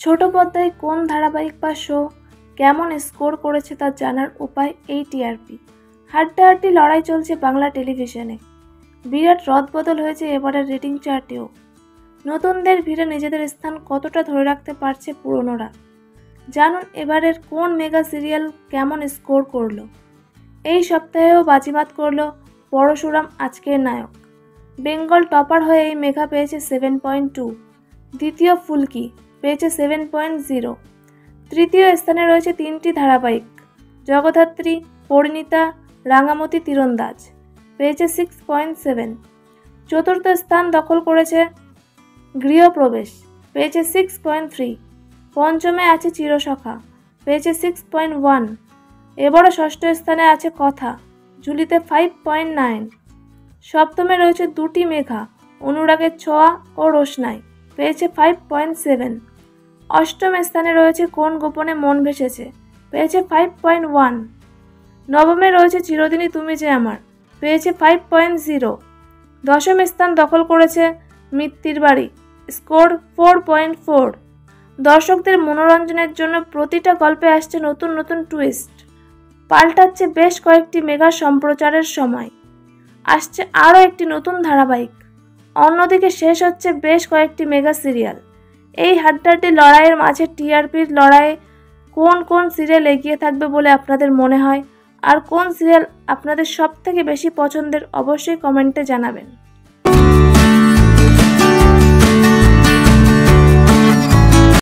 ছোট পর্দায় কোন ধারাবাহিক বা শো কেমন স্কোর করেছে তা জানার উপায় এই টিআরপি। হাড্ডাহাড্ডি লড়াই চলছে বাংলা টেলিভিশনে। বিরাট রদবদল হয়েছে এবারের রেটিং চার্টেও। নতুনদের ভিড়ে নিজেদের স্থান কতটা ধরে রাখতে পারছে পুরনোরা। জানুন এবারের কোন মেগা সিরিয়াল কেমন স্কোর করলো। এই সপ্তাহেও বাজিমাত করলো পরশুরাম আজকের নায়ক। বেঙ্গল টপার হয়ে এই মেঘা পেয়েছে 7.2। দ্বিতীয় ফুলকি পেয়েছে 7.0। তৃতীয় স্থানে রয়েছে তিনটি ধারাবাহিক, জগদ্ধাত্রী, পরিণীতা, রাঙামতি তীরন্দাজ, পেয়েছে 6.7। চতুর্থ স্থান দখল করেছে গৃহপ্রবেশ, পেয়েছে 6.3। পঞ্চমে আছে চিরসখা, পেয়েছে 6.1। এবারও ষষ্ঠ স্থানে আছে কথা, ঝুলিতে 5.9। সপ্তমে রয়েছে দুটি মেঘা, অনুরাগের ছোঁয়া ও রোশনাই, পেয়েছে 5.7। অষ্টম স্থানে রয়েছে কোন গোপনে মন ভেসেছে, পেয়েছে 5.1। নবমে রয়েছে চিরদিনই তুমি যে আমার, পেয়েছে 5.0। দশম স্থান দখল করেছে মিত্তির বাড়ি, স্কোর 4.4। দর্শকদের মনোরঞ্জনের জন্য প্রতিটা গল্পে আসছে নতুন নতুন টুইস্ট। পাল্টাচ্ছে বেশ কয়েকটি মেগা সম্প্রচারের সময়। আসছে আরও একটি নতুন ধারাবাহিক। অন্যদিকে শেষ হচ্ছে বেশ কয়েকটি মেগা সিরিয়াল। এই হাড্ডাহাড্ডি লড়াইয়ের মাঝে টিআরপির লড়াইয়ে কোন কোন সিরিয়াল এগিয়ে থাকবে বলে আপনাদের মনে হয়, আর কোন সিরিয়াল আপনাদের সবথেকে বেশি পছন্দের অবশ্যই কমেন্টে জানাবেন।